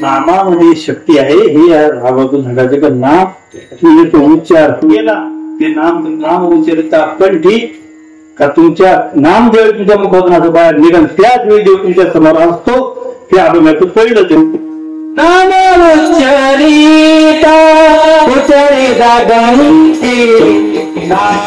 नामामध्ये शक्ती आहे हे या भागातून सांगायचं का नाम उच्चार केला ते नाम उच्चारिता कंठी का तुमच्या नाम जेव्हा तुमच्या मुखातून असं बाहेर निघण त्याच वेळी देव तुमच्या समोर असतो हे अभिमानातून पहिलंच नाम उच्चारिता उच्चारिता कंठी नाम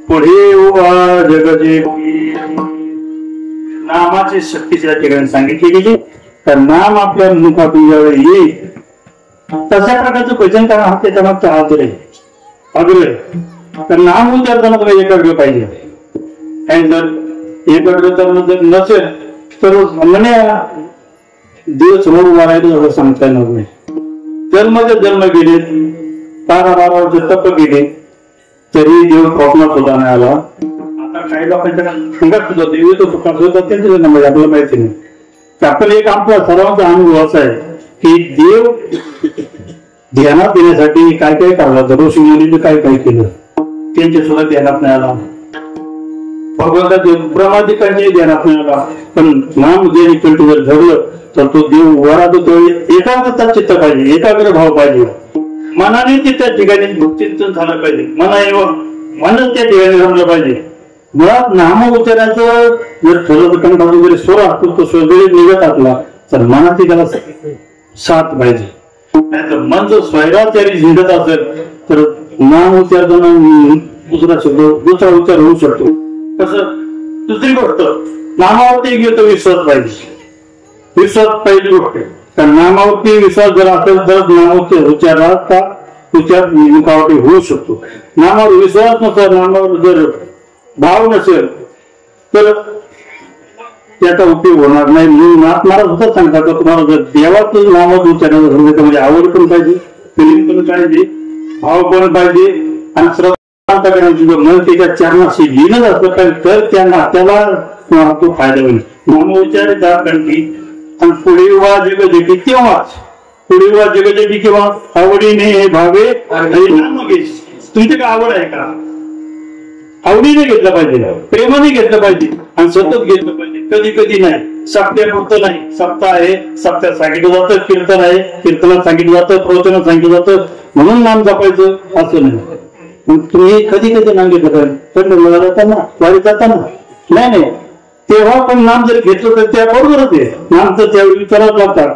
पुढे उभा जगजे नामाची शक्ती त्या ठिकाणी सांगितली गेली तर नाम आपल्या मुखातून ज्यावेळी येईल तशा प्रकारचं भजन करा हा त्याच्या मागचा आग्रह तर नाम उच्चारताना तुम्ही एकाग्र पाहिजे आणि जर एकाग्रता जर नसेल तर म्हणण्या देव समोर उभा राहिलं एवढं सांगता येणार नाही. जन्म गेले 12 वर्ष तप गेले तरी देव स्वप्नात सुद्धा नाही आला. आता काही लोकांच्या अंगात सुद्धा देव येतो स्वप्नात सुद्धा त्यांचे आपल्याला माहिती नाही. आपण एक आपला सर्वांचा अनुभव असा आहे की देव ध्यानात येण्यासाठी काय काय काढला ऋषी मुनीने काय काय केलं त्यांचे सुद्धा ध्यानात नाही आला. भगवंताचे ब्रह्मादिकांचे ध्यानात नाही आला. पण नाम जे कंठी जर धरलं तर तो देव वरात एकाग्रता चित्त पाहिजे एकाग्र भाव पाहिजे मनाने ते त्या ठिकाणी चिंतन झालं पाहिजे मनच त्या ठिकाणी रमलं पाहिजे. मुळात नाम उच्चाराचं जर ठरवलं कंठातून जरी स्वर असतो तो स्वर जरी निघत असला तर मनाची त्याला साथ पाहिजे. नाही तर मन जर स्वैराचारी झिंडत असेल तर नाम उच्चारताना दुसरा शब्द दुसरा उच्चार होऊ शकतो. कसं दुसरी गोष्ट नामावरती घेतो विश्वास पाहिजे. विश्वास पहिली गोष्ट तर नामावरती विश्वास जर असेल तर नामावरती उच्चाराचा उच्चार मुखावरती होऊ शकतो. नामावर विश्वास नसेल नामावर जर भाव नसेल तर त्याचा उपयोग होणार नाही. नाथ महाराज सुद्धा सांगतात का तुम्हाला जर देवाचं नावाचं उच्चारायचं असेल त्यामध्ये आवड पण पाहिजे फिलिंग पण पाहिजे भाव पण पाहिजे आणि सर्व मन त्याच्या चरणाशी लिहिलं असलं पाहिजे तर त्या नात्याला तो फायदा होईल. नामोच्चारिता कंठी आणि पुढे वा जगजेटी तेव्हाच पुढे वा जगजेटी किंवा आवडीने हे भावे नाम घे. तुमची काय आवड आहे का आवडीने घेतलं पाहिजे प्रेमाने घेतलं पाहिजे आणि सतत घेतलं पाहिजे. कधी कधी नाही सप्त्यापुरतं नाही. सप्ताह आहे सप्त्यात सांगितलं जातं कीर्तन आहे कीर्तनात सांगितलं जातं प्रवचनात सांगितलं जातं म्हणून नाम जपायचं असं नाही. तुम्ही कधी कधी नाम घेतलं पाहिजे पंढरपूरला जाताना वारीत जाताना नाही तेव्हा पण नाम जर घेतलं तर त्या बरोबरच आहे. नाम तर त्यावेळी करावं लागतात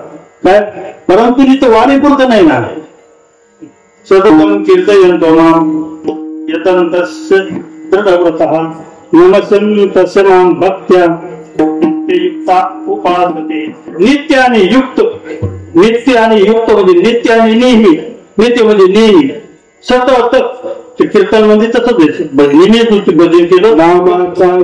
काय परंतु तिथं वारी पुरतं नाही ना सतत कीर्तन येतो नाम यतन्तस्य दृढव्रतः नमसन्तस्य मां भक्त्या युक्ता उपासते. नित्य आणि युक्त, नित्य आणि युक्त म्हणजे नित्य आणि नेहमी, नित्य म्हणजे नेहमी, सतत. ते कीर्तन म्हणजे तसंच आहे, नेहमीच नुसती भजन केलं. नामाचा